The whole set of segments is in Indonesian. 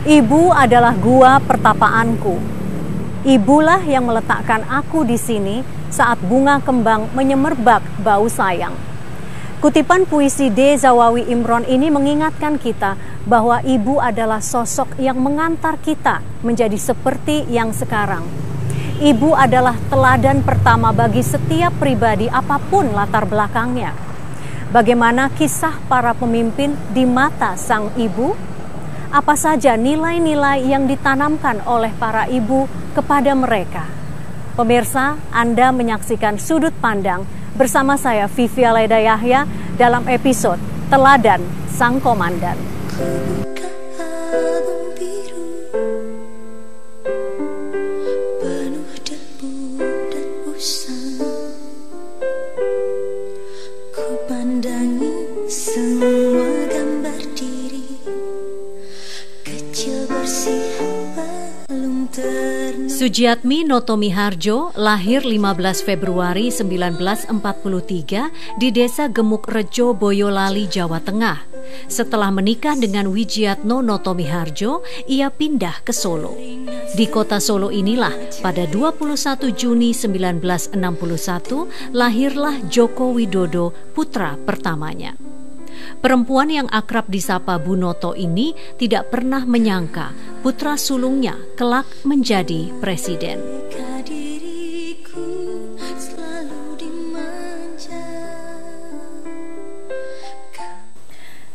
Ibu adalah gua pertapaanku. Ibulah yang meletakkan aku di sini saat bunga kembang menyemerbak bau sayang. Kutipan puisi D. Zawawi Imron ini mengingatkan kita bahwa ibu adalah sosok yang mengantar kita menjadi seperti yang sekarang. Ibu adalah teladan pertama bagi setiap pribadi apapun latar belakangnya. Bagaimana kisah para pemimpin di mata sang ibu? Apa saja nilai-nilai yang ditanamkan oleh para ibu kepada mereka? Pemirsa, Anda menyaksikan Sudut Pandang bersama saya Vivi Aleda Yahya dalam episode Teladan Sang Komandan. Sujiatmi Noto Miharjo lahir 15 Februari 1943 di Desa Gemuk Rejo, Boyolali, Jawa Tengah. Setelah menikah dengan Wijiatno Noto Miharjo, ia pindah ke Solo. Di kota Solo inilah pada 21 Juni 1961 lahirlah Joko Widodo, putra pertamanya. Perempuan yang akrab disapa Bu Noto ini tidak pernah menyangka putra sulungnya kelak menjadi presiden.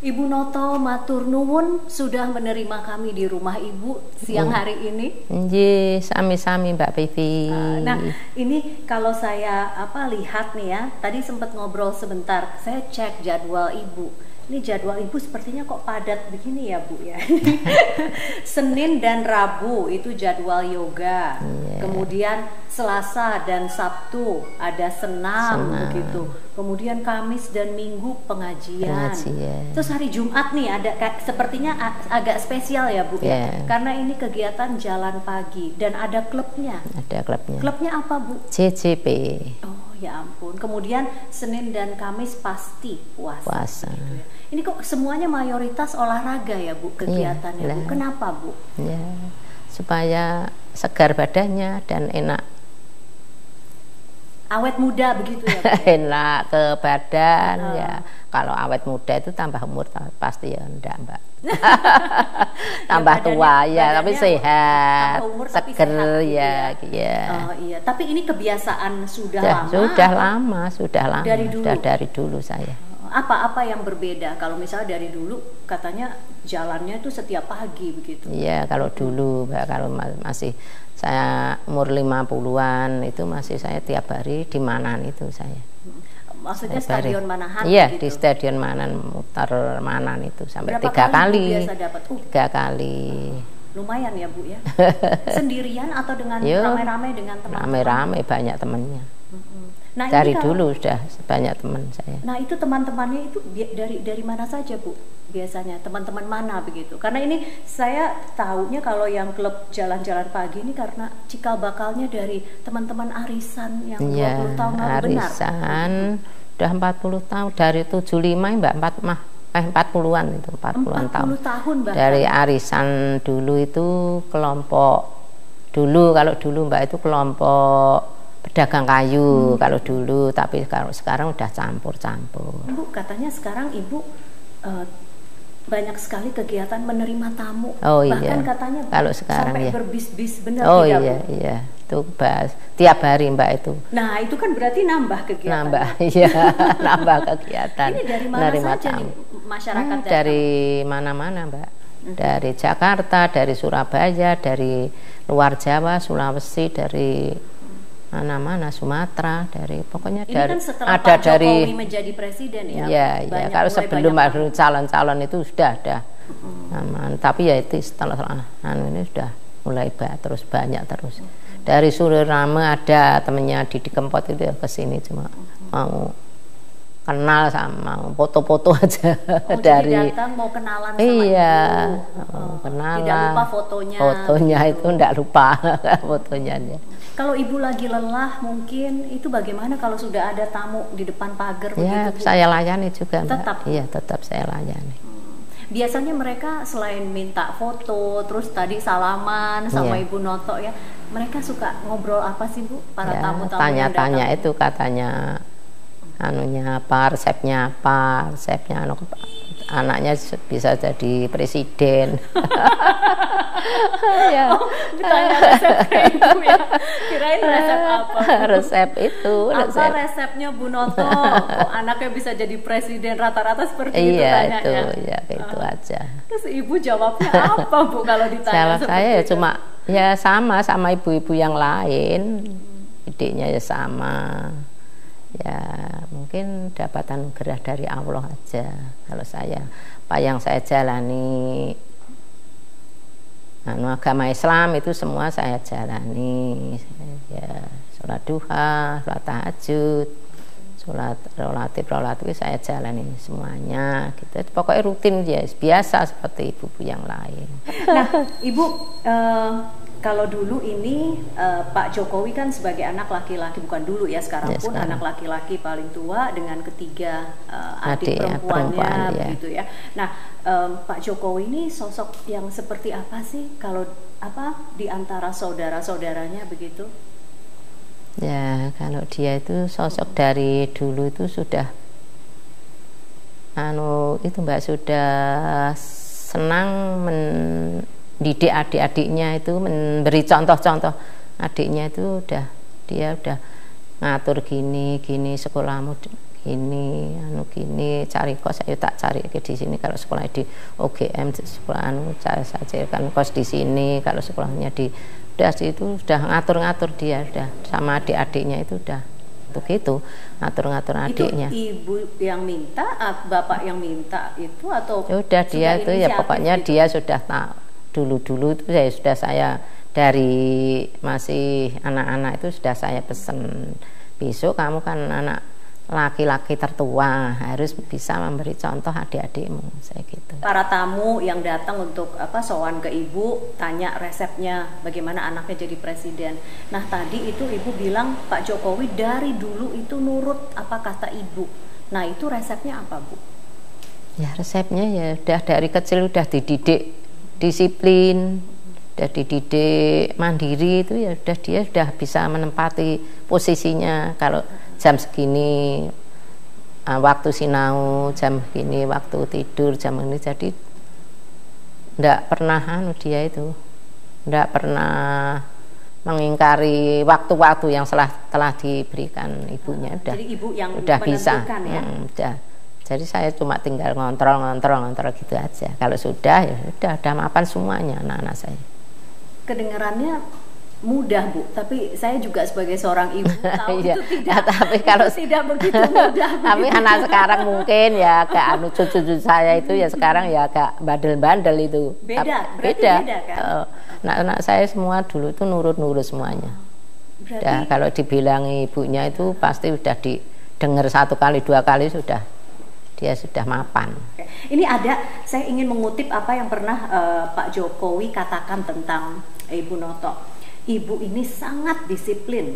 Ibu Noto matur nuwun sudah menerima kami di rumah Ibu siang hari ini. Nggih, sami-sami Mbak Vivi. Nah, ini kalau saya lihat nih ya, tadi sempat ngobrol sebentar, saya cek jadwal Ibu. Ini jadwal Ibu sepertinya kok padat begini ya Bu ya. Senin dan Rabu itu jadwal yoga. Kemudian Selasa dan Sabtu ada senam begitu. Kemudian Kamis dan Minggu pengajian. Terus hari Jumat nih ada sepertinya agak spesial ya Bu ya. Karena ini kegiatan jalan pagi dan ada klubnya. Ada klubnya. Klubnya apa Bu? CCP. Oh ya ampun. Kemudian Senin dan Kamis pasti puasa. Gitu ya. Ini kok semuanya mayoritas olahraga ya Bu kegiatannya Bu. Kenapa Bu? Ya, supaya segar badannya dan enak. Awet muda begitu ya Bu? Enak ke badan ya. Kalau awet muda itu tambah umur pasti ya enggak Mbak. Tambah ya, tua ya, tapi sehat, umur, seger tapi sehat, ya. Oh iya, tapi ini kebiasaan sudah lama. Sudah lama. Dari dulu saya. Apa yang berbeda kalau misalnya dari dulu katanya jalannya itu setiap pagi begitu? Iya, kalau dulu Mbak, kalau masih saya umur 50-an itu masih saya tiap hari di Manan itu saya. Maksudnya Stadion Manahan? Iya, gitu? Di Stadion Manan, mutar Manan itu sampai Berapa 3 kali. Biasa dapat? 3 kali. Lumayan ya Bu ya. Sendirian atau dengan ramai-ramai dengan teman-teman? Rame-rame, banyak temannya. Nah, dari dulu sudah banyak teman saya. Nah itu teman-temannya itu dari mana saja Bu? Biasanya teman-teman mana begitu? Karena ini saya tahunya kalau yang klub jalan-jalan pagi ini karena cikal bakalnya dari teman-teman arisan yang 20 tahun lalu. Arisan udah 40 tahun dari 75 Mbak 40-an itu 40-an tahun. Tahun bahkan. Dari arisan dulu itu kelompok kalau dulu Mbak itu kelompok pedagang kayu kalau dulu, tapi kalau sekarang udah campur-campur. Bu, katanya sekarang Ibu banyak sekali kegiatan menerima tamu. Bahkan katanya kalau sekarang sampai berbis-bis, benar tidak Bu? Iya. Itu tiap hari Mbak itu. Nah, itu kan berarti nambah kegiatan. Nambah kegiatan. Ini dari mana saja nih masyarakat datang? Dari mana-mana Mbak. Dari Jakarta, dari Surabaya, dari luar Jawa, Sulawesi, dari mana-mana, Sumatera, pokoknya ini dari kan setelah ada Pak Jokowi menjadi presiden ya. Iya. Kalau sebelum calon-calon itu sudah ada. Tapi ya itu setelah ini sudah mulai terus banyak terus. Dari Suriname ada temennya Didi Kempot itu ya ke sini cuma mau kenal sama foto-foto aja. Jadi datang mau kenalan sama Ibu. Kenalan. Tidak lupa fotonya. Fotonya itu enggak lupa fotonya. Kalau Ibu lagi lelah mungkin itu bagaimana kalau sudah ada tamu di depan pagar ya, begitu? Saya layani juga. Tetap? Iya, tetap saya layani. Biasanya mereka selain minta foto, terus tadi salaman sama Iya. Ibu Noto ya, mereka suka ngobrol apa sih Bu? Para Ya, tamu-tamu yang tanya-tanya datang? itu katanya anunya apa, resepnya anu, anaknya bisa jadi presiden. Ya. Oh, ditanya resepnya Ibu ya. Kirain resep apa? Resep itu, Apa resepnya Bu Noto? Kok anaknya bisa jadi presiden, rata-rata seperti itu iya tanyanya. itu, ya itu aja. Terus Ibu jawabnya apa Bu kalau ditanya Jawab seperti saya ya itu? cuma ya sama ibu-ibu yang lain, idenya ya sama. Ya mungkin dapat anugerah dari Allah aja. Kalau saya, apa yang saya jalani, agama Islam itu semua saya jalani. Ya sholat duha, sholat tahajud, sholat relatif saya jalani semuanya. Gitu. Pokoknya rutin ya, biasa seperti ibu-ibu yang lain. Nah, Ibu, kalau dulu ini Pak Jokowi kan sebagai anak laki-laki, bukan dulu ya, sekarang Ya, pun sekarang. anak laki-laki paling tua dengan ketiga adik Adik ya, perempuannya, perempuan, ya. begitu ya. Nah, Pak Jokowi ini sosok yang seperti apa sih kalau di antara saudara-saudaranya begitu? Ya kalau dia itu sosok dari dulu itu sudah itu Mbak, sudah senang mendidik adik-adiknya, itu memberi contoh-contoh. Adiknya itu dia udah ngatur gini sekolahmu gini, gini, cari kos ayo tak cari ke di sini. Kalau sekolah di OGM sekolah saya kan kos di sini. Kalau sekolahnya di itu sudah ngatur-ngatur, dia udah sama adik-adiknya itu udah gitu ngatur-ngatur adiknya. Itu ibu yang minta, bapak yang minta itu, atau Ya udah dia itu ya pokoknya gitu? dia sudah tahu dulu itu saya dari masih anak-anak itu sudah saya pesen, besok kamu kan anak laki-laki tertua, harus bisa memberi contoh adik-adikmu, saya gitu. Para tamu yang datang untuk sowan ke Ibu, tanya resepnya bagaimana anaknya jadi presiden. Nah tadi itu Ibu bilang Pak Jokowi dari dulu itu nurut apa kata Ibu. Nah itu resepnya apa Bu? Ya resepnya ya udah dari kecil udah dididik disiplin, udah dididik mandiri, itu ya udah dia sudah bisa menempati posisinya. Kalau jam segini waktu sinau, jam segini waktu tidur, jam ini, jadi enggak pernah dia itu enggak pernah mengingkari waktu-waktu yang telah diberikan ibunya. Jadi ibu yang udah bisa ya? Udah. Jadi saya cuma tinggal ngontrol gitu aja. Kalau sudah ya udah mapan semuanya anak-anak saya. Kedengarannya mudah Bu, tapi saya juga sebagai seorang ibu tahu iya. itu tidak, tapi kalau itu tidak begitu mudah. Tapi anak sekarang mungkin ya agak cucu saya itu ya sekarang ya agak bandel-bandel itu. Beda kan? Anak saya semua dulu itu nurut semuanya. Berarti kalau dibilang ibunya itu pasti udah didengar 1 kali 2 kali dia sudah mapan. Ini saya ingin mengutip apa yang pernah Pak Jokowi katakan tentang Ibu Noto. Ibu ini sangat disiplin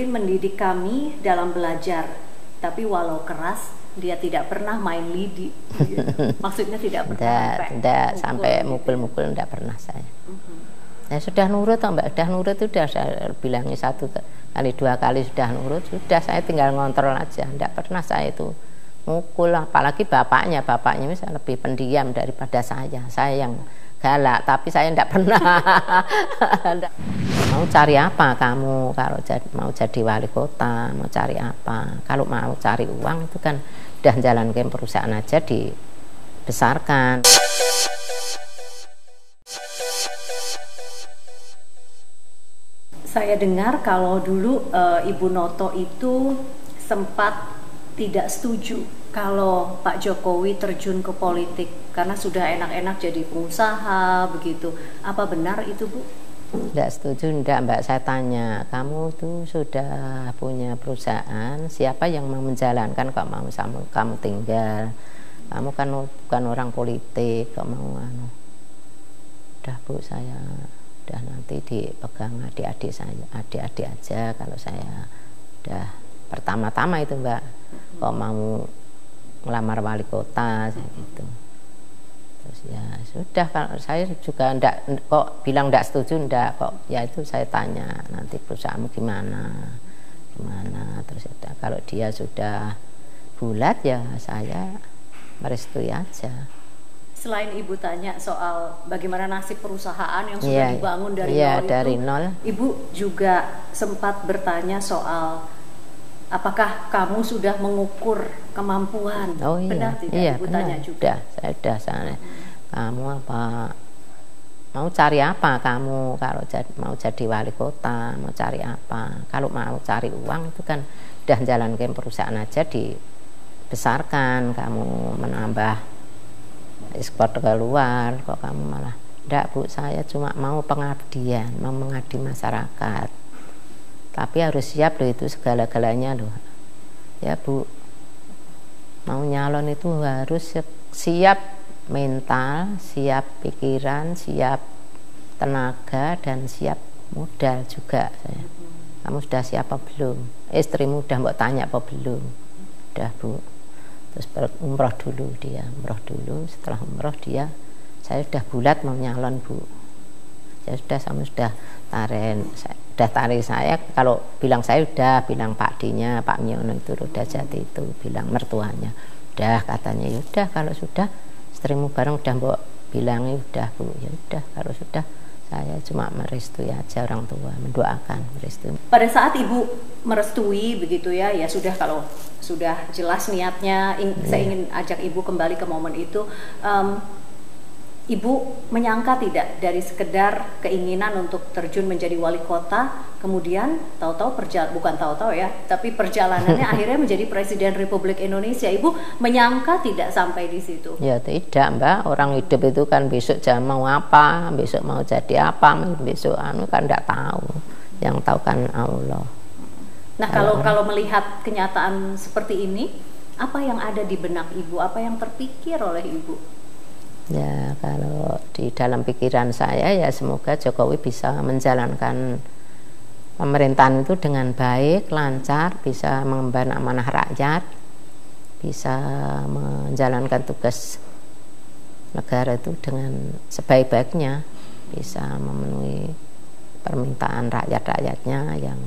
mendidik kami dalam belajar, tapi walau keras dia tidak pernah main lidi. Maksudnya tidak pernah sampai mukul-mukul, tidak pernah saya. Ya sudah nurut Mbak, udah nurut itu udah saya bilangi 1 kali 2 kali sudah nurut, sudah saya tinggal ngontrol aja, tidak pernah saya itu mukul. Apalagi bapaknya misalnya lebih pendiam daripada saya yang galak, tapi saya tidak pernah. Mau cari apa kamu kalau mau jadi wali kota, mau cari apa? Kalau mau cari uang itu kan udah jalankan perusahaan aja dibesarkan. Saya dengar kalau dulu Ibu Noto itu sempat tidak setuju kalau Pak Jokowi terjun ke politik karena sudah enak-enak jadi pengusaha begitu. Apa benar itu Bu? Tidak setuju, enggak Mbak. Saya tanya, kamu tuh sudah punya perusahaan, siapa yang mau menjalankan? Kok mau sama kamu tinggal? Kamu kan bukan orang politik, kok mau udah Bu, saya udah nanti dipegang adik-adik saya, adik-adik aja. Kalau saya udah pertama-tama itu Mbak, kok mau ngelamar wali kota gitu. Terus ya sudah, kalau saya juga ndak kok bilang ndak setuju, ndak kok. Ya itu saya tanya, nanti perusahaanmu gimana? Terus ya, kalau dia sudah bulat ya saya merestui aja. Selain Ibu tanya soal bagaimana nasib perusahaan yang sudah dibangun dari nol dari itu, nol. Ibu juga sempat bertanya soal apakah kamu sudah mengukur kemampuan. Oh iya, benar tidak? Iya, Ibu benar. tanya juga. Saya sudah sana. Kamu apa? Mau cari apa kamu kalau mau jadi wali kota? Mau cari apa? Kalau mau cari uang itu kan udah jalankan perusahaan aja dibesarkan, kamu menambah ekspor ke luar, kok kamu malah enggak Bu, saya cuma mau pengabdian, mau mengabdi masyarakat, tapi harus siap loh, itu segala-galanya loh ya Bu. Mau nyalon itu harus siap mental, siap pikiran, siap tenaga, dan siap modal juga saya. Kamu sudah siap apa belum? Istrimu udah mau tanya apa belum? Udah Bu. Terus umroh dulu dia, setelah umroh dia, saya sudah bulat mau nyalon Bu. Saya sudah tarik saya, kalau bilang saya udah, bilang Pak D-nya, Pak Miono itu udah jadi itu, bilang mertuanya, udah katanya, ya udah kalau sudah, istrimu bareng udah mbok bilangnya udah Bu, ya udah kalau sudah. Saya cuma merestui aja, orang tua mendoakan, merestui. Pada saat Ibu merestui begitu ya, ya sudah, kalau sudah jelas niatnya, saya ingin ajak Ibu kembali ke momen itu. Ibu menyangka tidak dari sekedar keinginan untuk terjun menjadi wali kota, kemudian tahu-tahu bukan tahu-tahu ya, tapi perjalanannya akhirnya menjadi Presiden Republik Indonesia. Ibu menyangka tidak sampai di situ? Ya tidak Mbak, orang hidup itu kan besok jam mau apa, besok mau jadi apa, besok kan tidak tahu. Yang tahu kan Allah. Nah kalau melihat kenyataan seperti ini, apa yang ada di benak Ibu, apa yang terpikir oleh Ibu? Ya kalau di dalam pikiran saya ya semoga Jokowi bisa menjalankan pemerintahan itu dengan baik, lancar, bisa mengemban amanah rakyat, bisa menjalankan tugas negara itu dengan sebaik-baiknya, bisa memenuhi permintaan rakyat-rakyatnya yang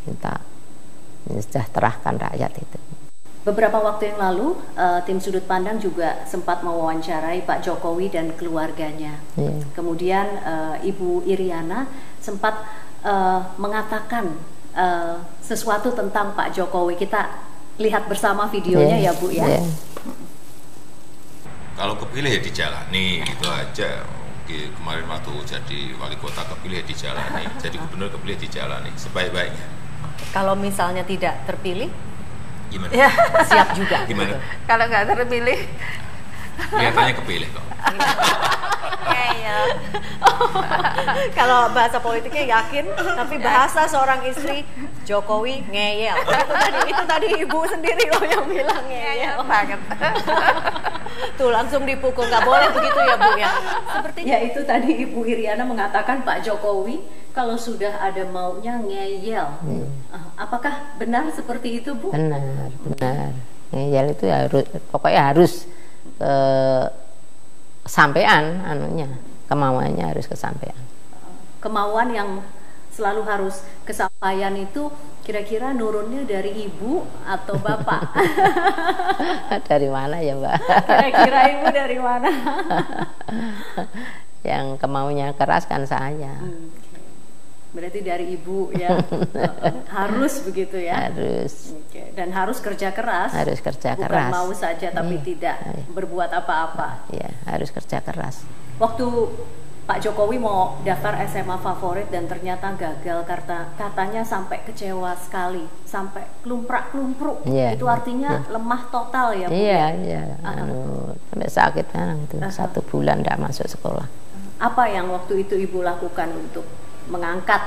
minta mensejahterakan rakyat itu. Beberapa waktu yang lalu, tim Sudut Pandang juga sempat mewawancarai Pak Jokowi dan keluarganya. Kemudian Ibu Iriana sempat mengatakan sesuatu tentang Pak Jokowi. Kita lihat bersama videonya ya Bu ya. Kalau kepilih ya dijalani, gitu aja. Kemarin waktu jadi wali kota kepilih ya dijalani, jadi gubernur kepilih dijalani sebaik-baiknya. Kalau misalnya tidak terpilih? Gimana? Ya, siap juga. Gimana? Kalau nggak terpilih? Kelihatannya kepilih kok. Kalau bahasa politiknya yakin, tapi bahasa seorang istri Jokowi ngeyel. Itu tadi Ibu sendiri loh yang bilang ngeyel banget. Tuh langsung dipukul, nggak boleh begitu ya Bu ya. Sepertinya itu tadi Ibu Iriana mengatakan Pak Jokowi kalau sudah ada maunya ngeyel. Apakah benar seperti itu Bu? Benar. Ngeyel itu harus, pokoknya harus kesampaian kemauannya harus kesampaian. Kemauan yang selalu harus kesampaian itu kira-kira nurunnya dari Ibu atau Bapak? Dari mana ya Mbak? Kira-kira Ibu dari mana? Yang kemaunya keras kan saya. Berarti dari Ibu ya. Harus begitu ya. Harus. Dan harus kerja keras. Harus kerja bukan keras. Bukan mau saja tapi tidak berbuat apa-apa. Iya, harus kerja keras. Waktu Pak Jokowi mau daftar SMA favorit dan ternyata gagal, katanya sampai kecewa sekali, sampai klumprak-klumpruk. Itu artinya lemah total ya Bu? Iya. Sampai sakit kan itu 1 bulan tidak masuk sekolah. Apa yang waktu itu Ibu lakukan untuk mengangkat?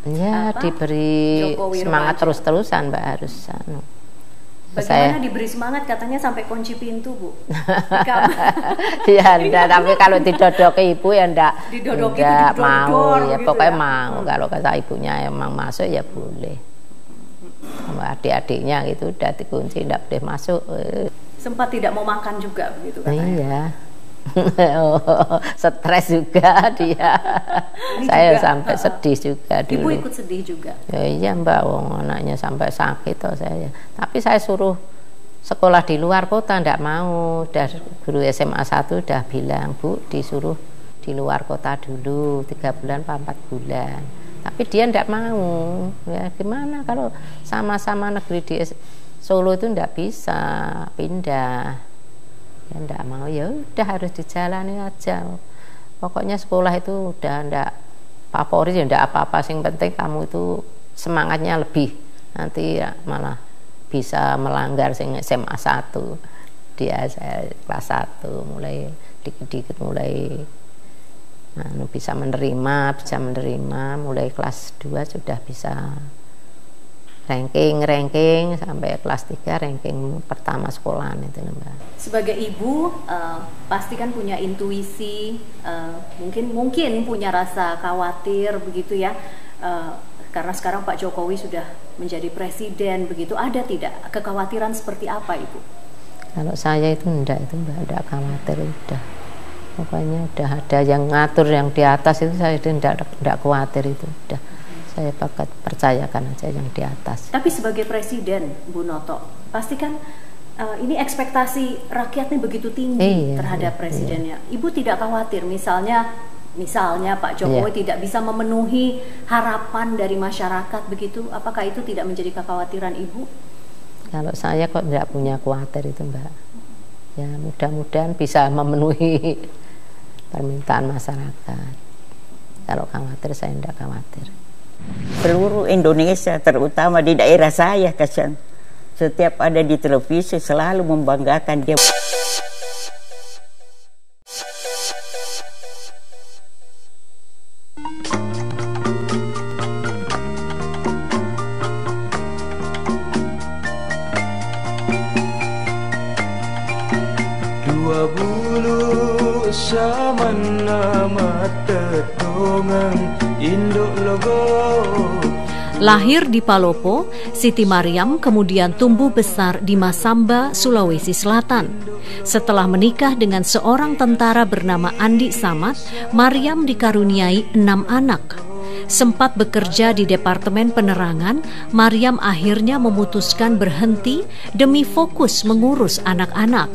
Ya diberi Jokowi semangat remaja. Terus-terusan Mbak, harus Bagaimana diberi semangat? Katanya sampai kunci pintu Bu. Ya enggak, tapi kalau didodoki ibu ya enggak mau ya gitu pokoknya ya? mau. Kalau kata ibunya emang masuk ya boleh. Sama adik-adiknya gitu udah dikunci, enggak boleh masuk. Sempat tidak mau makan juga begitu katanya? Iya. Oh, stres juga dia. Saya juga, sampai sedih juga dulu. Ibu ikut sedih juga? Ya, iya Mbak, anaknya sampai sakit toh saya. Tapi saya suruh sekolah di luar kota, ndak mau. Guru SMA 1 udah bilang, Bu, disuruh di luar kota dulu 3 bulan 4 bulan. Tapi dia ndak mau. Ya gimana kalau sama-sama negeri di Solo itu ndak bisa pindah. Ya ndak mau, ya udah harus dijalani aja. Pokoknya sekolah itu udah ndak favorit, ya ndak apa-apa, yang penting kamu itu semangatnya lebih, nanti ya malah bisa melanggar sing SMA 1. Dia saya kelas 1 mulai dikit-dikit mulai bisa menerima, mulai kelas 2 sudah bisa ranking sampai kelas 3 ranking pertama sekolahan itu Mbak. Sebagai ibu pasti kan punya intuisi, mungkin punya rasa khawatir begitu ya, karena sekarang Pak Jokowi sudah menjadi presiden begitu. Ada tidak kekhawatiran seperti apa Ibu? Kalau saya itu enggak Mbak, enggak khawatir, udah pokoknya udah ada yang ngatur yang di atas itu, saya itu enggak khawatir itu udah. Saya percayakan aja yang di atas. Tapi sebagai presiden, Bu Noto, pasti kan ini ekspektasi rakyatnya begitu tinggi terhadap presidennya. Ibu tidak khawatir misalnya Pak Jokowi tidak bisa memenuhi harapan dari masyarakat begitu? Apakah itu tidak menjadi kekhawatiran Ibu? Kalau saya kok tidak punya khawatir itu Mbak. Ya mudah-mudahan bisa memenuhi permintaan masyarakat. Kalau khawatir saya tidak khawatir. Seluruh Indonesia, terutama di daerah saya, kasihan. Setiap ada di televisi selalu membanggakan dia. Dua bulu sama mata tongang induk logo. Lahir di Palopo, Siti Mariam kemudian tumbuh besar di Masamba, Sulawesi Selatan. Setelah menikah dengan seorang tentara bernama Andi Samad, Mariam dikaruniai 6 anak. Sempat bekerja di Departemen Penerangan, Mariam akhirnya memutuskan berhenti demi fokus mengurus anak-anak.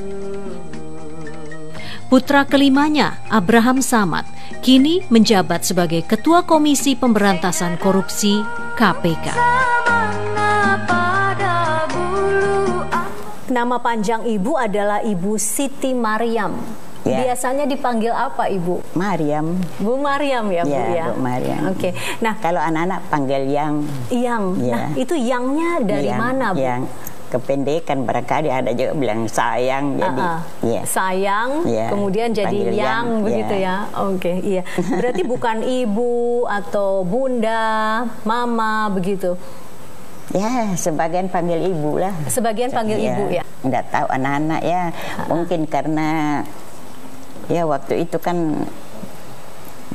Putra kelimanya, Abraham Samad, kini menjabat sebagai Ketua Komisi Pemberantasan Korupsi KPK. Nama panjang Ibu adalah Ibu Siti Mariam. Ya. Biasanya dipanggil apa Ibu? Mariam. Bu Mariam ya Bu ya. Bu Mariam. Oke. Nah, kalau anak-anak panggil Yang. Yang. Ya. Nah, itu Yangnya dari mana Bu? Yang. Kependekan, barangkali ada juga bilang sayang, jadi sayang, kemudian jadi yang begitu ya. Oke, iya. Berarti bukan ibu atau bunda, mama begitu. Ya, sebagian panggil ibu lah. Sebagian panggil ibu ya. Nggak tahu anak-anak ya. Mungkin karena ya waktu itu kan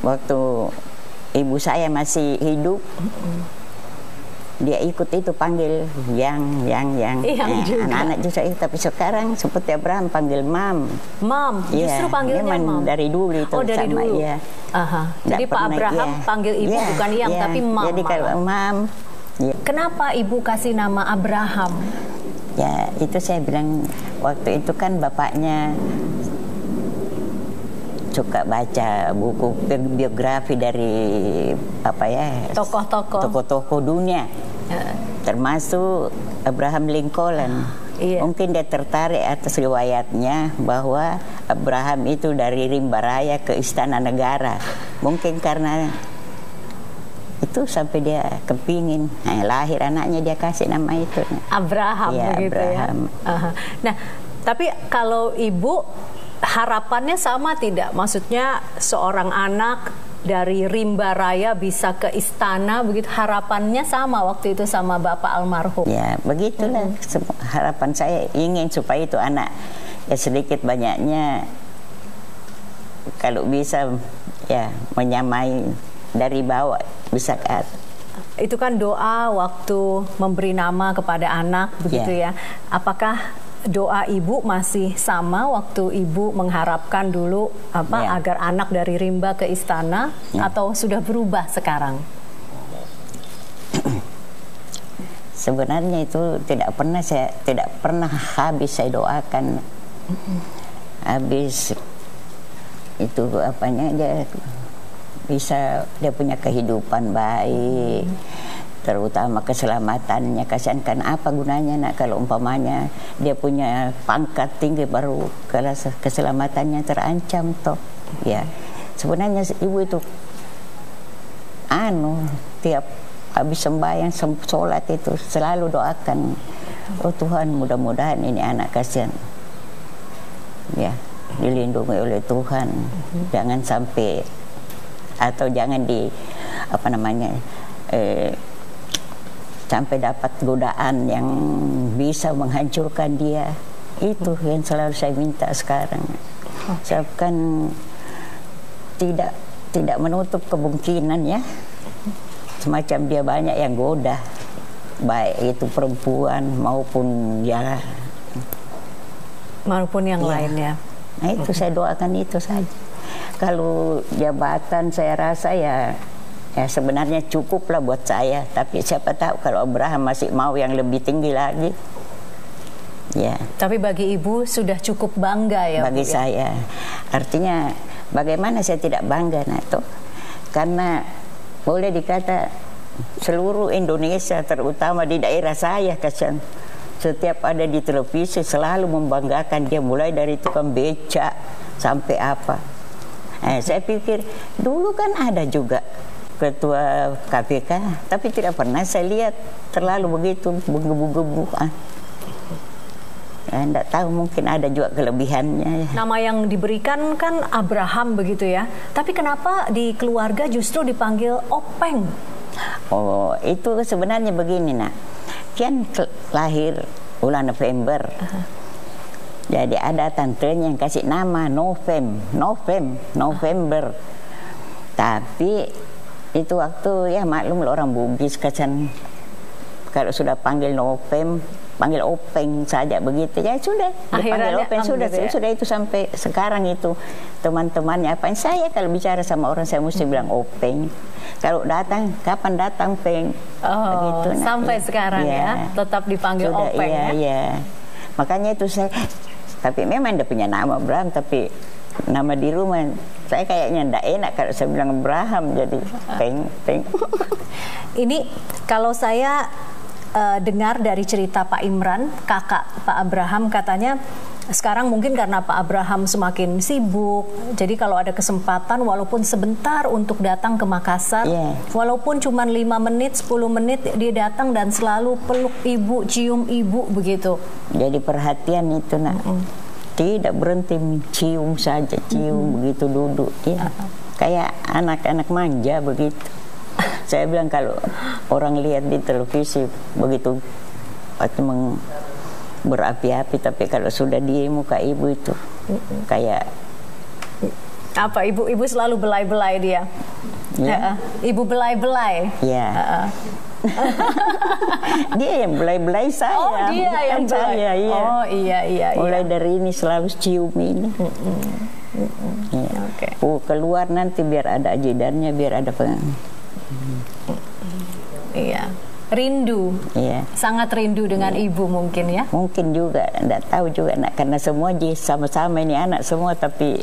waktu ibu saya masih hidup. Dia ikut itu panggil yang anak-anak juga itu, tapi sekarang seperti Abraham panggil mam. Justru panggilnya mam dari dulu itu. Dari sama dulu. Jadi Pak Abraham panggil ibu bukan yang tapi mam. Jadi kalau mam. Kenapa ibu kasih nama Abraham? Ya itu saya bilang waktu itu kan bapaknya suka baca buku biografi dari tokoh-tokoh dunia, termasuk Abraham Lincoln. Mungkin dia tertarik atas riwayatnya bahwa Abraham itu dari Rimba Raya ke Istana Negara. Mungkin karena itu sampai dia kepingin lahir anaknya, dia kasih nama itu Abraham begitu Abraham. Ya. Nah, tapi kalau ibu harapannya sama tidak? Maksudnya seorang anak dari Rimba Raya bisa ke istana begitu, harapannya sama waktu itu sama Bapak almarhum? Ya begitulah. Harapan saya ingin supaya itu anak ya sedikit banyaknya kalau bisa ya menyamai dari bawah bisa ke atas. Itu kan doa waktu memberi nama kepada anak begitu ya. Apakah doa ibu masih sama waktu ibu mengharapkan dulu agar anak dari rimba ke istana, atau sudah berubah sekarang? Sebenarnya itu tidak pernah habis saya doakan. Habis itu dia bisa, dia punya kehidupan baik, terutama keselamatannya. Kasihan kan, apa gunanya nak kalau umpamanya dia punya pangkat tinggi baru keselamatannya terancam toh. Ya, sebenarnya ibu itu tiap habis sembahyang sholat itu selalu doakan, oh Tuhan, mudah-mudahan ini anak kasihan ya dilindungi oleh Tuhan, jangan sampai, atau jangan sampai dapat godaan yang bisa menghancurkan dia. Itu yang selalu saya minta sekarang. Saya kan tidak menutup kemungkinan ya, semacam dia banyak yang goda, baik itu perempuan maupun yang lainnya. Nah itu saya doakan itu saja. Kalau jabatan saya rasa ya sebenarnya cukuplah buat saya, tapi siapa tahu kalau Abraham masih mau yang lebih tinggi lagi. Ya. Tapi bagi ibu sudah cukup bangga ya. Bagi saya, artinya bagaimana saya tidak bangga tuh? Karena boleh dikata seluruh Indonesia, terutama di daerah saya, kasihan, setiap ada di televisi selalu membanggakan dia, mulai dari tukang becak sampai apa. Saya pikir dulu kan ada juga ketua KPK, tapi tidak pernah saya lihat terlalu begitu menggebu-gebu. Tidak tahu, mungkin ada juga kelebihannya. Nama yang diberikan kan Abraham begitu ya, tapi kenapa di keluarga justru dipanggil Openg? Oh, itu sebenarnya begini nak. Kian lahir bulan November. Jadi ada tantenya yang kasih nama November. Tapi itu waktu ya maklum orang Bugis kasihan, kalau sudah panggil panggil Openg saja begitu ya sudah. Panggil Openg sudah itu sampai sekarang itu teman-temannya apain saya kalau bicara sama orang saya mesti bilang Openg. Kalau datang, kapan datang Peng? Begitu, sampai sekarang ya tetap dipanggil sudah, Openg ya. Makanya itu saya, tapi memang dia punya nama Abraham, tapi nama di rumah saya kayaknya tidak enak kalau saya bilang Abraham, jadi Peng. Ini kalau saya dengar dari cerita Pak Imran, kakak Pak Abraham, katanya sekarang mungkin karena Pak Abraham semakin sibuk, jadi kalau ada kesempatan walaupun sebentar untuk datang ke Makassar, walaupun cuma 5 menit, 10 menit, dia datang dan selalu peluk ibu, cium ibu begitu. Jadi perhatian itu nak, tidak berhenti cium saja, cium begitu duduk, kayak anak-anak manja begitu. Saya bilang kalau orang lihat di televisi begitu berapi-api, tapi kalau sudah di muka ibu itu kayak apa? Ibu selalu belai-belai dia. Ibu belai-belai. Dia yang belai-belai saya. Oh, dia yang saya. Oh iya. Mulai dari ini selalu cium ini. Keluar nanti biar ada ajidannya, biar ada rindu, sangat rindu dengan ibu mungkin ya. Mungkin juga, tidak tahu juga nak, karena semua sama-sama ini anak semua, tapi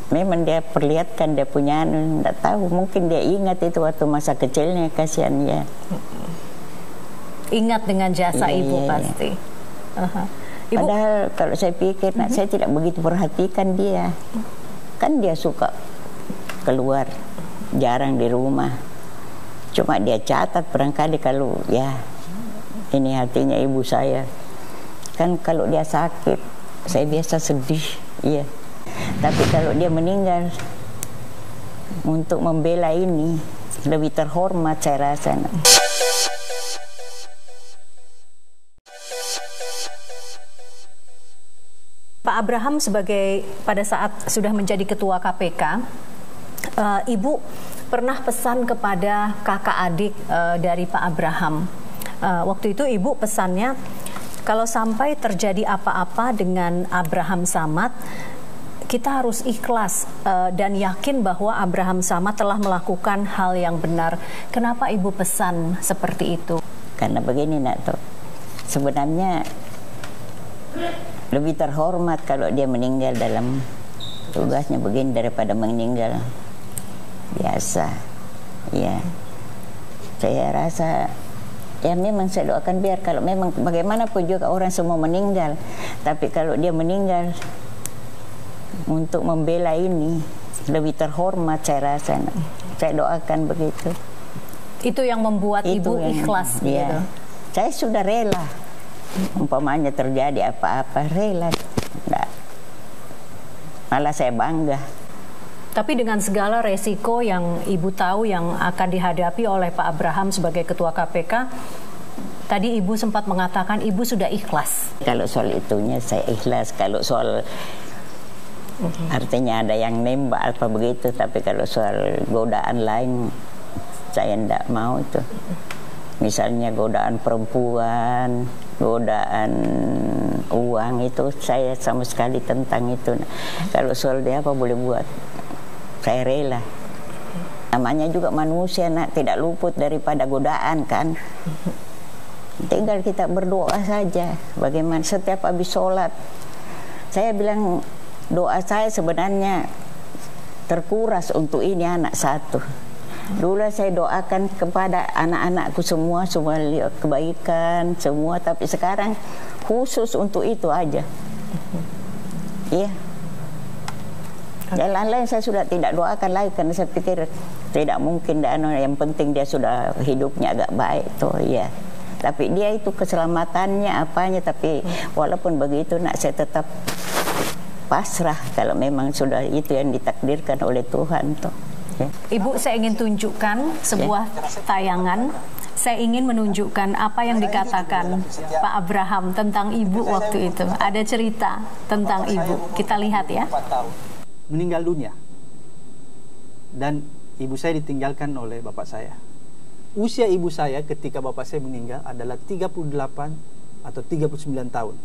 memang dia perlihatkan dia punya, tidak tahu, mungkin dia ingat itu waktu masa kecilnya, kasihan ya. Ingat dengan jasa ibu pasti. Ibu, padahal kalau saya pikir, saya tidak begitu perhatikan dia, kan dia suka keluar, jarang di rumah. Cuma dia catat barangkali kalau ini hatinya ibu saya. Kan kalau dia sakit, saya biasa sedih, Tapi kalau dia meninggal, untuk membela ini lebih terhormat saya rasa. Pak Abraham pada saat sudah menjadi ketua KPK, ibu pernah pesan kepada kakak adik dari Pak Abraham. Waktu itu ibu pesannya, Kalau sampai terjadi apa-apa dengan Abraham Samad, kita harus ikhlas dan yakin bahwa Abraham Samad telah melakukan hal yang benar. Kenapa Ibu pesan seperti itu? Karena begini nak toh, sebenarnya lebih terhormat kalau dia meninggal dalam tugasnya begini daripada meninggal biasa. Ya, saya rasa ya memang saya doakan biar kalau memang bagaimanapun juga orang semua meninggal, tapi kalau dia meninggal untuk membela ini lebih terhormat, saya rasa. Saya doakan begitu. Itu yang membuat Ibu ikhlas ya, gitu. Saya sudah rela. Umpamanya terjadi apa-apa rela. Nggak. Malah saya bangga. Tapi dengan segala resiko yang Ibu tahu yang akan dihadapi oleh Pak Abraham sebagai Ketua KPK, tadi Ibu sempat mengatakan Ibu sudah ikhlas. Kalau soal itunya saya ikhlas. Kalau soal artinya ada yang nembak apa begitu, tapi kalau soal godaan lain saya tidak mau itu. Misalnya godaan perempuan, godaan uang, itu saya sama sekali tentang itu. Kalau soal dia apa boleh buat, saya rela. Namanya juga manusia nak, tidak luput daripada godaan kan. Tinggal kita berdoa saja. Bagaimana setiap habis sholat, saya bilang doa saya sebenarnya terkuras untuk ini anak satu. Dulu saya doakan kepada anak-anakku semua lihat kebaikan semua, tapi sekarang khusus untuk itu aja. Iya. Yang lain-lain saya sudah tidak doakan lagi karena saya pikir tidak mungkin, yang penting dia sudah hidupnya agak baik tuh ya. Tapi dia itu keselamatannya apanya, tapi walaupun begitu nak saya tetap pasrah kalau memang sudah itu yang ditakdirkan oleh Tuhan tuh. Ya. Ibu, saya ingin tunjukkan sebuah tayangan. Saya ingin menunjukkan apa yang dikatakan Pak Abraham tentang Ibu waktu itu. Ada cerita tentang Ibu. Kita lihat ya. Meninggal dunia. Dan ibu saya ditinggalkan oleh bapak saya. Usia ibu saya ketika bapak saya meninggal adalah 38 atau 39 tahun.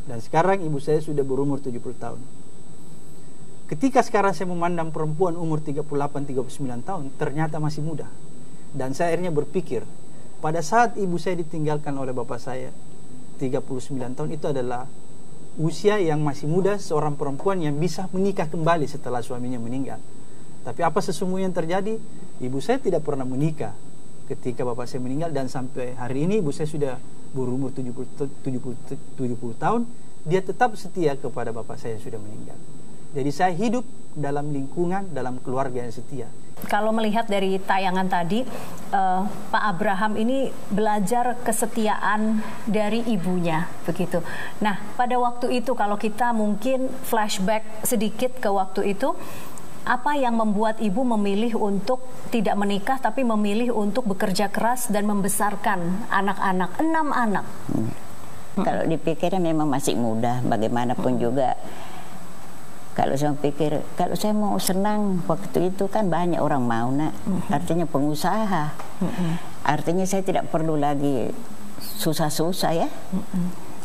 Dan sekarang ibu saya sudah berumur 70 tahun. Ketika sekarang saya memandang perempuan umur 38-39 tahun, ternyata masih muda. Dan saya akhirnya berpikir, pada saat ibu saya ditinggalkan oleh bapak saya 39 tahun, itu adalah usia yang masih muda seorang perempuan yang bisa menikah kembali setelah suaminya meninggal. Tapi apa sesungguhnya yang terjadi? Ibu saya tidak pernah menikah ketika bapak saya meninggal, dan sampai hari ini ibu saya sudah berumur 70 tahun, dia tetap setia kepada bapak saya yang sudah meninggal. Jadi saya hidup dalam lingkungan, dalam keluarga yang setia. Kalau melihat dari tayangan tadi, Pak Abraham ini belajar kesetiaan dari ibunya, begitu. Nah, pada waktu itu kalau kita mungkin flashback sedikit ke waktu itu, apa yang membuat ibu memilih untuk tidak menikah tapi memilih untuk bekerja keras dan membesarkan anak-anak, 6 anak? Kalau dipikirnya memang masih muda, bagaimanapun juga. Kalau saya pikir, kalau saya mau senang waktu itu kan banyak orang mau nak, artinya pengusaha, artinya saya tidak perlu lagi susah-susah ya.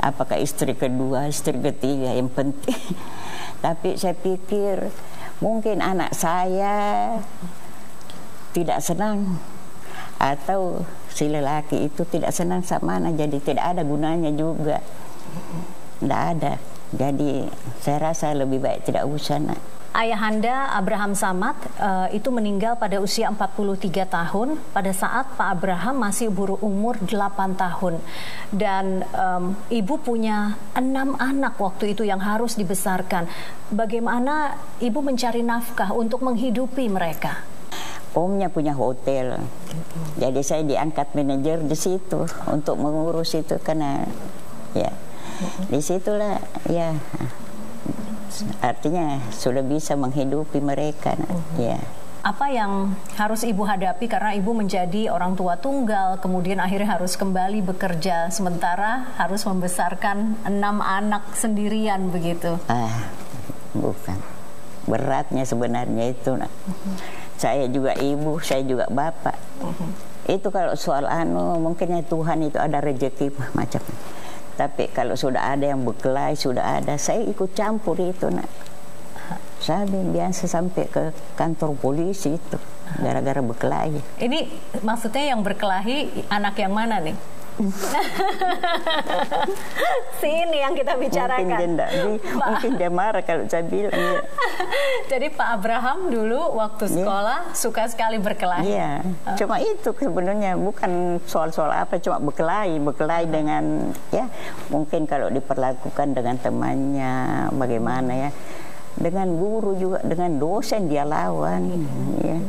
Apakah istri kedua, istri ketiga yang penting. Tapi saya pikir mungkin anak saya tidak senang atau si lelaki itu tidak senang sama anak, jadi tidak ada gunanya juga, tidak ada. Jadi saya rasa lebih baik tidak usah nak. Ayahanda Abraham Samad itu meninggal pada usia 43 tahun pada saat Pak Abraham masih berumur 8 tahun. Dan ibu punya 6 anak waktu itu yang harus dibesarkan. Bagaimana ibu mencari nafkah untuk menghidupi mereka? Omnya punya hotel, jadi saya diangkat manajer di situ untuk mengurus itu karena ya. Disitulah ya, artinya sudah bisa menghidupi mereka ya. Apa yang harus ibu hadapi karena ibu menjadi orang tua tunggal, kemudian akhirnya harus kembali bekerja sementara harus membesarkan 6 anak sendirian begitu? Bukan, beratnya sebenarnya itu nak. Saya juga ibu, saya juga bapak. Itu kalau soal mungkinnya Tuhan itu ada rezeki macam. Tapi kalau sudah ada yang berkelahi, sudah ada, saya ikut campur itu, nak. Saya biasa sampai ke kantor polisi itu gara-gara berkelahi. Ini maksudnya yang berkelahi anak yang mana nih? Si ini yang kita bicarakan. Mungkin dia marah kalau saya bilang. Ya. Jadi Pak Abraham dulu waktu sekolah suka sekali berkelahi. Iya, cuma itu sebenarnya bukan soal-soal apa, cuma berkelahi dengan ya mungkin kalau diperlakukan dengan temannya bagaimana ya, dengan guru juga, dengan dosen dia lawan. Ya.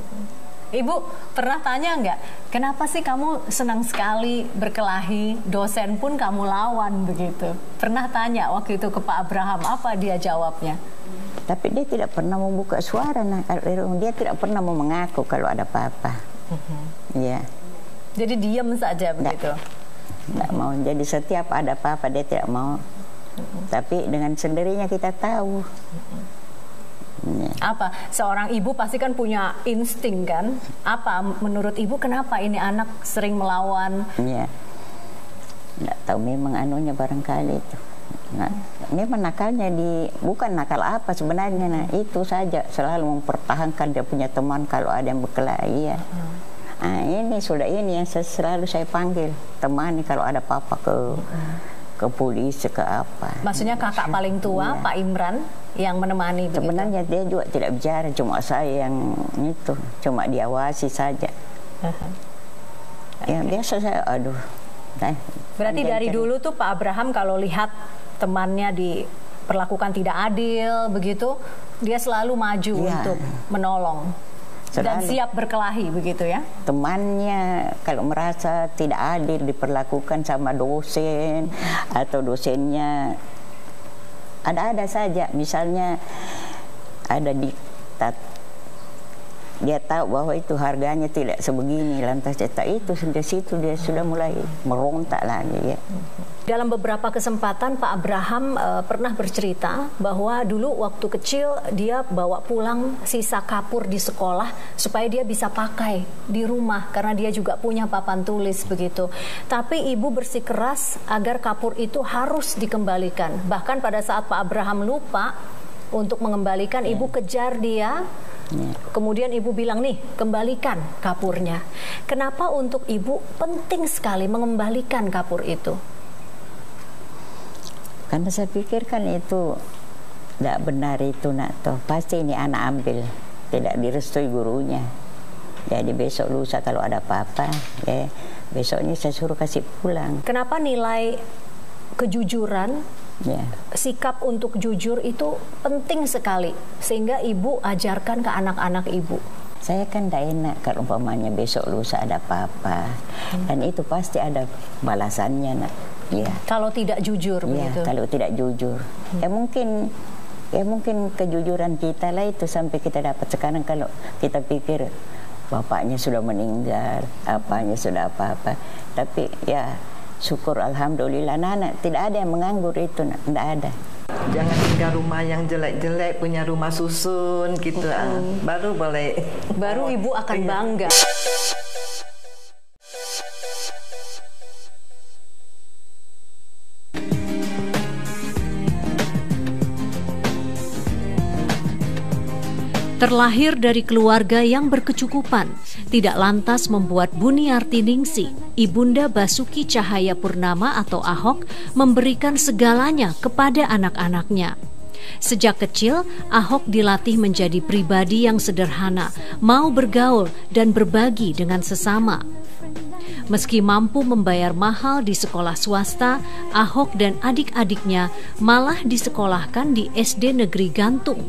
Ibu pernah tanya nggak, kenapa sih kamu senang sekali berkelahi, dosen pun kamu lawan begitu? Pernah tanya waktu itu ke Pak Abraham, apa dia jawabnya? Tapi dia tidak pernah membuka suara, nah. Dia tidak pernah mau mengaku kalau ada apa-apa. Ya. Jadi diam saja begitu? Nggak mau, jadi setiap ada apa-apa dia tidak mau. Tapi dengan sendirinya kita tahu. Apa? Seorang ibu pasti kan punya insting kan? Apa menurut ibu kenapa ini anak sering melawan? Iya. Nggak tahu, memang anunya barangkali itu. Nah, memang nakalnya bukan nakal apa sebenarnya, nah itu saja selalu mempertahankan dia punya teman kalau ada yang berkelahi ya. Nah, ini yang selalu saya panggil temani kalau ada apa-apa ke polisi ke apa. Maksudnya kakak paling tua Pak Imran yang menemani begitu? Sebenarnya dia juga tidak bicara, cuma saya yang itu, cuma diawasi saja. Ya biasa saya, aduh. Berarti dari dulu tuh Pak Abraham kalau lihat temannya diperlakukan tidak adil begitu, dia selalu maju untuk menolong. Dan siap berkelahi begitu ya? Temannya kalau merasa tidak adil diperlakukan sama dosen atau dosennya ada saja, misalnya ada diktat, dia tahu bahwa itu harganya tidak sebegini, lantas cetak itu dari situ dia sudah mulai merontak lagi ya. Dalam beberapa kesempatan Pak Abraham pernah bercerita bahwa dulu waktu kecil dia bawa pulang sisa kapur di sekolah supaya dia bisa pakai di rumah karena dia juga punya papan tulis begitu. Tapi ibu bersikeras agar kapur itu harus dikembalikan. Bahkan pada saat Pak Abraham lupa untuk mengembalikan, ibu kejar dia. Kemudian ibu bilang, nih kembalikan kapurnya. Kenapa untuk ibu penting sekali mengembalikan kapur itu? Karena saya pikir kan itu tidak benar itu, nak, toh pasti ini anak ambil, tidak direstui gurunya. Jadi besok lusa kalau ada apa-apa, ya besoknya saya suruh kasih pulang. Kenapa nilai kejujuran, sikap untuk jujur itu penting sekali sehingga ibu ajarkan ke anak-anak ibu? Saya kan tidak enak kalau umpamanya besok lusa ada apa-apa, dan itu pasti ada balasannya, nak. Ya. Kalau tidak jujur begitu. Kalau tidak jujur. Ya mungkin kejujuran kita lah itu sampai kita dapat sekarang. Kalau kita pikir bapaknya sudah meninggal, apanya sudah apa-apa. Tapi ya syukur alhamdulillah, anak tidak ada yang menganggur itu, tidak ada. Jangan tinggal rumah yang jelek-jelek, punya rumah susun gitu. Baru boleh. Baru ibu akan bangga. Terlahir dari keluarga yang berkecukupan, tidak lantas membuat Buniarti Ningsih, ibunda Basuki Cahayapurnama atau Ahok, memberikan segalanya kepada anak-anaknya. Sejak kecil, Ahok dilatih menjadi pribadi yang sederhana, mau bergaul dan berbagi dengan sesama. Meski mampu membayar mahal di sekolah swasta, Ahok dan adik-adiknya malah disekolahkan di SD Negeri Gantung.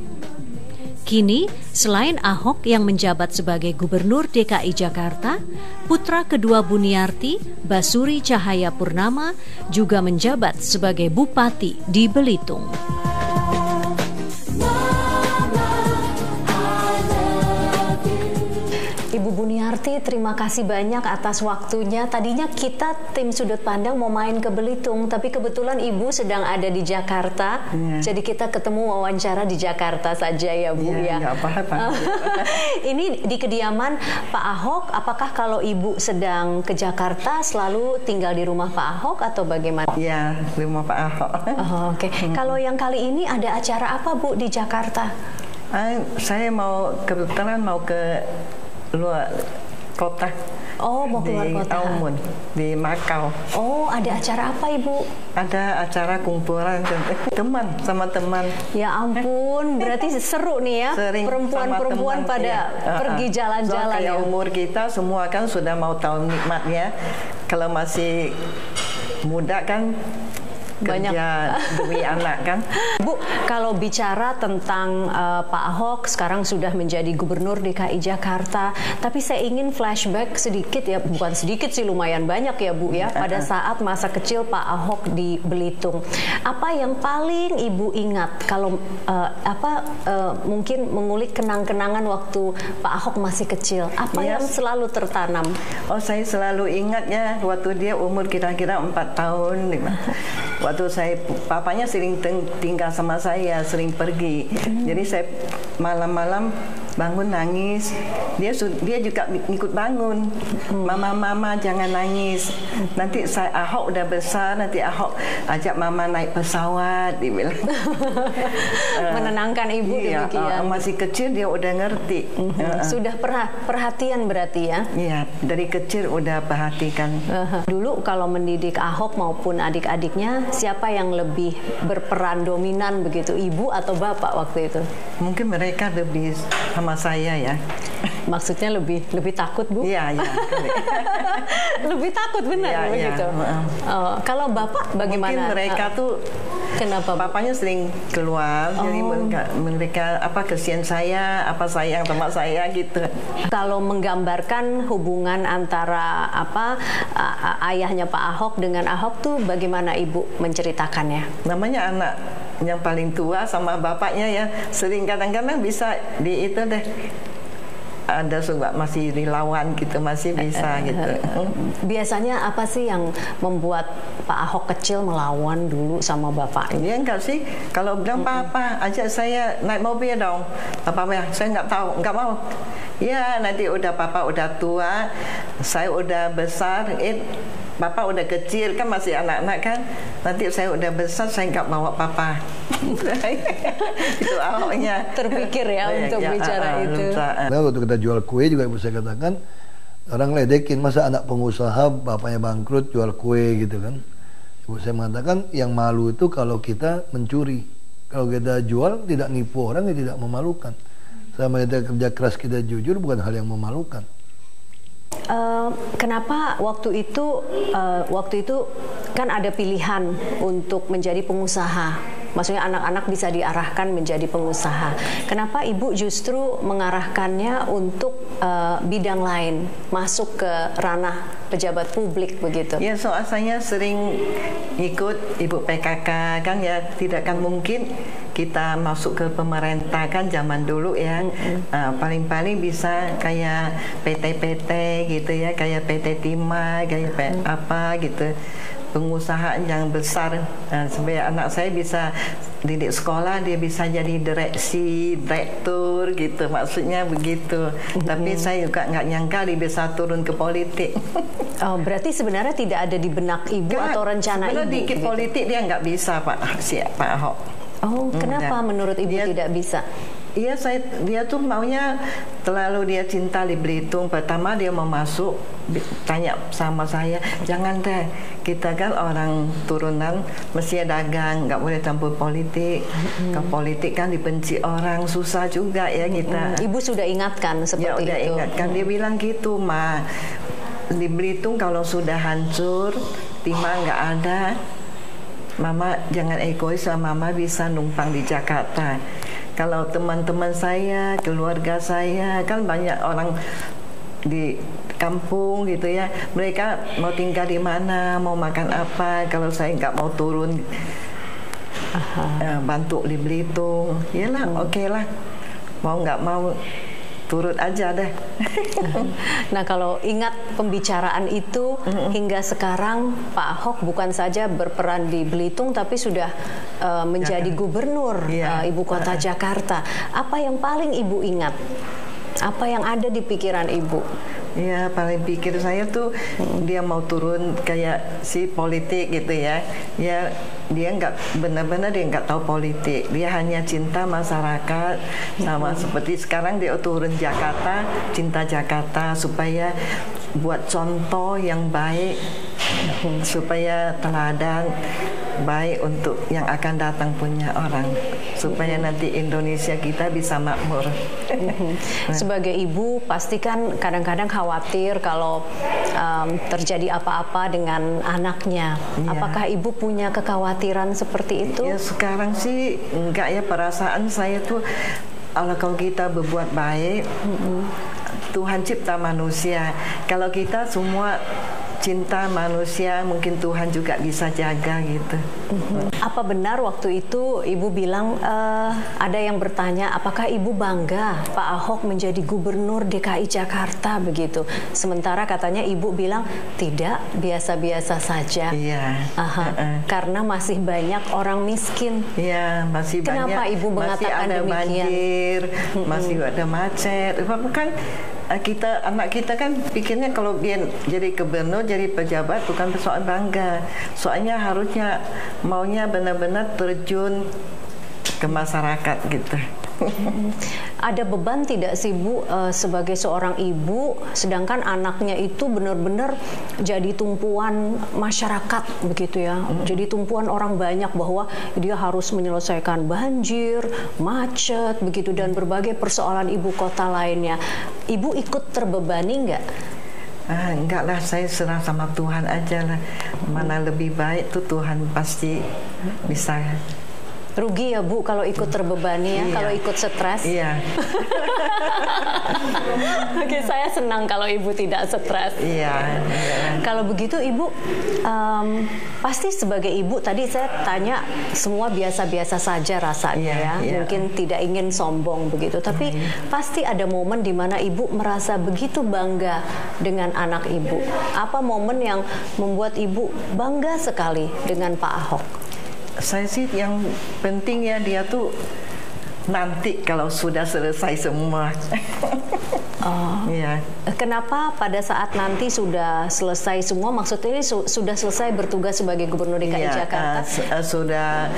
Kini, selain Ahok yang menjabat sebagai Gubernur DKI Jakarta, putra kedua Buniarti, Basuri Cahayapurnama, juga menjabat sebagai Bupati di Belitung. Ibu Buniarti Bupati, terima kasih banyak atas waktunya. Tadinya kita tim Sudut Pandang mau main ke Belitung, tapi kebetulan Ibu sedang ada di Jakarta. Jadi kita ketemu wawancara di Jakarta saja ya Bu ya. Nggak apa-apa. Ini di kediaman Pak Ahok. Apakah kalau Ibu sedang ke Jakarta selalu tinggal di rumah Pak Ahok atau bagaimana? Ya, rumah Pak Ahok. Oke. Kalau yang kali ini ada acara apa Bu di Jakarta? Saya kebetulan mau ke luar kota. Oh, mau keluar kota. Di Aumun, di Makau. Oh, ada acara apa Ibu? Ada acara kumpulan teman sama teman. Ya ampun, berarti seru nih ya. Perempuan-perempuan pada pergi jalan-jalan ya. Umur kita semua kan sudah mau tahu nikmatnya. Kalau masih muda kan banyak kerja demi anak kan. Bu, kalau bicara tentang Pak Ahok sekarang sudah menjadi Gubernur DKI Jakarta, tapi saya ingin flashback sedikit ya, bukan sedikit sih, lumayan banyak ya Bu ya, pada saat masa kecil Pak Ahok di Belitung. Apa yang paling Ibu ingat kalau mungkin mengulik kenang-kenangan waktu Pak Ahok masih kecil? Apa yang selalu tertanam? Oh, saya selalu ingatnya waktu dia umur kira-kira 4 tahun 5. Waktu papanya sering tinggal sama saya, sering pergi. Jadi saya malam-malam bangun nangis. Dia juga ikut bangun. Mama jangan nangis. Nanti Ahok udah besar, nanti Ahok ajak mama naik pesawat, dia bilang. Menenangkan Ibu demikian. Masih kecil dia udah ngerti. Sudah perhatian berarti ya? Iya, dari kecil udah perhatikan. Dulu kalau mendidik Ahok maupun adik-adiknya, siapa yang lebih berperan dominan begitu, Ibu atau Bapak waktu itu? Mungkin mereka lebih sama saya ya. Maksudnya lebih takut Bu? Iya. Lebih takut benar begitu. Kalau Bapak bagaimana? Mungkin mereka tuh kenapa? Papanya sering keluar, jadi mereka kesian saya, sayang sama saya gitu. Kalau menggambarkan hubungan antara ayahnya Pak Ahok dengan Ahok tuh bagaimana Ibu menceritakannya? Namanya anak yang paling tua sama bapaknya ya, sering kadang-kadang bisa di itu deh. Ada suka masih dilawan gitu, masih bisa gitu. Biasanya apa sih yang membuat Pak Ahok kecil melawan dulu sama bapaknya? Dia enggak sih, kalau bilang Papa ajak saya naik mobil dong, apa saya nggak tahu, nggak mau. Ya nanti Papa udah tua, saya udah besar, Papa udah kecil kan, masih anak-anak kan. Nanti saya udah besar, saya nggak bawa Papa. Itu Ahoknya. Terpikir ya untuk bicara itu. Nah, waktu kita jual kue juga Ibu saya katakan, orang ledekin, masa anak pengusaha bapaknya bangkrut jual kue gitu kan. Ibu saya mengatakan yang malu itu kalau kita mencuri. Kalau kita jual tidak nipu orang, ya tidak memalukan. Sama kita kerja keras, kita jujur, bukan hal yang memalukan. Kenapa waktu itu kan ada pilihan untuk menjadi pengusaha, maksudnya anak-anak bisa diarahkan menjadi pengusaha. Kenapa Ibu justru mengarahkannya untuk bidang lain, masuk ke ranah pejabat publik begitu? Ya, soal saya sering ikut Ibu PKK kan ya, tidak kan mungkin kita masuk ke pemerintah kan zaman dulu ya. Paling-paling bisa kayak PT-PT gitu ya, kayak PT Timah, kayak apa gitu, pengusaha yang besar. Supaya anak saya bisa didik sekolah, dia bisa jadi direktur gitu, maksudnya begitu. Tapi saya juga nggak nyangka dia bisa turun ke politik. Oh, berarti sebenarnya tidak ada di benak Ibu atau rencana Ibu? Dikit gitu. Politik dia nggak bisa Pak Ahok. Oh, kenapa menurut Ibu tidak bisa? Iya, dia tuh maunya terlalu dia cinta di Belitung. Pertama dia mau masuk, tanya sama saya, jangan deh, kita kan orang turunan mesti dagang, nggak boleh campur politik. Ke politik kan dibenci orang, susah juga ya kita. Ibu sudah ingatkan seperti itu? Ya udah ingatkan, dia bilang gitu, Ma. Di Belitung kalau sudah hancur, Timah nggak ada, Mama jangan egois, Mama bisa numpang di Jakarta. Kalau teman-teman saya, keluarga saya, kan banyak orang di kampung gitu ya, mereka mau tinggal di mana, mau makan apa, kalau saya nggak mau turun bantu di Belitung, iyalah oke lah, mau nggak mau turut aja deh. Nah, kalau ingat pembicaraan itu hingga sekarang Pak Ahok bukan saja berperan di Belitung tapi sudah menjadi gubernur ibu kota Jakarta. Apa yang paling Ibu ingat? Apa yang ada di pikiran Ibu? Ya, paling pikir saya tuh dia mau turun kayak si politik gitu ya. Ya, dia nggak benar-benar dia nggak tahu politik. Dia hanya cinta masyarakat, sama seperti sekarang dia turun Jakarta, cinta Jakarta supaya buat contoh yang baik, supaya teladan baik untuk yang akan datang punya orang, supaya nanti Indonesia kita bisa makmur. Sebagai ibu pastikan kadang-kadang khawatir kalau terjadi apa-apa dengan anaknya. Apakah Ibu punya kekhawatiran seperti itu? Ya, sekarang sih enggak ya, perasaan saya tuh kalau kita berbuat baik, Tuhan cipta manusia. Kalau kita semua cinta manusia, mungkin Tuhan juga bisa jaga gitu. Apa benar waktu itu Ibu bilang ada yang bertanya apakah Ibu bangga Pak Ahok menjadi gubernur DKI Jakarta begitu? Sementara katanya Ibu bilang tidak, biasa-biasa saja. Iya. Karena masih banyak orang miskin. Iya, masih Kenapa banyak. Ibu mengatakan masih ada demikian? Banjir, masih ada macet. Kan anak kita kan pikirnya kalau dia jadi gubernur, jadi pejabat bukan persoalan bangga. Soalnya harusnya maunya benar-benar terjun ke masyarakat gitu. Ada beban tidak sih Bu sebagai seorang ibu, sedangkan anaknya itu benar-benar jadi tumpuan masyarakat begitu ya, jadi tumpuan orang banyak bahwa dia harus menyelesaikan banjir, macet begitu dan berbagai persoalan ibu kota lainnya. Ibu ikut terbebani nggak? Enggak lah, saya serah sama Tuhan aja lah. Mana lebih baik tuh Tuhan pasti bisa. Rugi ya Bu kalau ikut terbebani ya, kalau ikut stres. Iya. Oke, saya senang kalau Ibu tidak stres. Iya. Kalau begitu Ibu, pasti sebagai Ibu tadi saya tanya semua biasa-biasa saja rasanya ya. Mungkin tidak ingin sombong begitu, tapi pasti ada momen di mana Ibu merasa begitu bangga dengan anak Ibu. Apa momen yang membuat Ibu bangga sekali dengan Pak Ahok? Saya sih yang penting ya dia tuh nanti kalau sudah selesai semua. Iya. Kenapa pada saat nanti sudah selesai semua? Maksudnya ini sudah selesai bertugas sebagai Gubernur DKI Jakarta? Sudah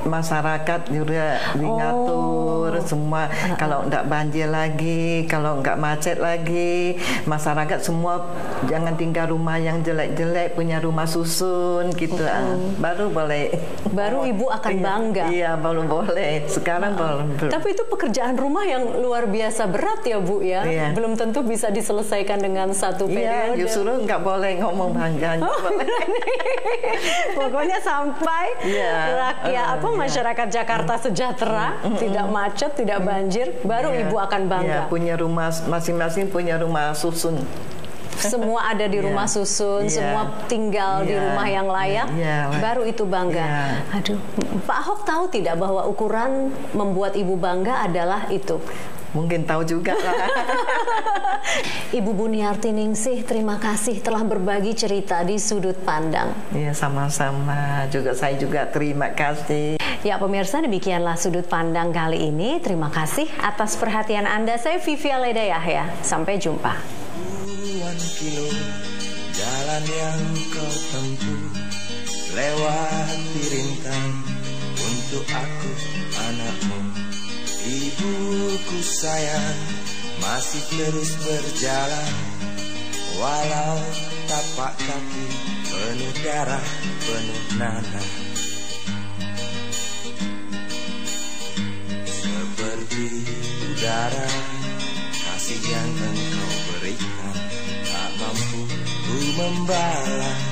masyarakat juga diatur semua. Kalau enggak banjir lagi, kalau enggak macet lagi, masyarakat semua jangan tinggal rumah yang jelek-jelek, punya rumah susun gitu. Baru boleh. Baru Ibu akan bangga. Iya, baru boleh. Sekarang belum. Tapi itu pekerjaan rumah yang luar biasa berat ya Bu ya. Belum tentu bisa diselesaikan dengan satu periode. Iya, justru nggak boleh ngomong bangga. Pokoknya sampai rakyat masyarakat Jakarta sejahtera, tidak macet, tidak banjir, baru Ibu akan bangga. Punya rumah masing-masing, punya rumah susun. Semua ada di rumah susun, semua tinggal di rumah yang layak, baru itu bangga. Aduh, Pak Ahok tahu tidak bahwa ukuran membuat Ibu bangga adalah itu? Mungkin tahu juga lah. Ibu Buniarti Ningsih, terima kasih telah berbagi cerita di Sudut Pandang. Iya, sama-sama. Saya juga terima kasih. Ya pemirsa, demikianlah Sudut Pandang kali ini. Terima kasih atas perhatian Anda. Saya Vivi Aleda Yahya. Sampai jumpa. Kilo jalan yang kau tempuh, lewati rintang untuk aku anakmu. Ibuku sayang masih terus berjalan, walau tapak kaki penuh darah, penuh nanah. Seperti udara kasih yang engkau berikan, tak mampu ku membalas.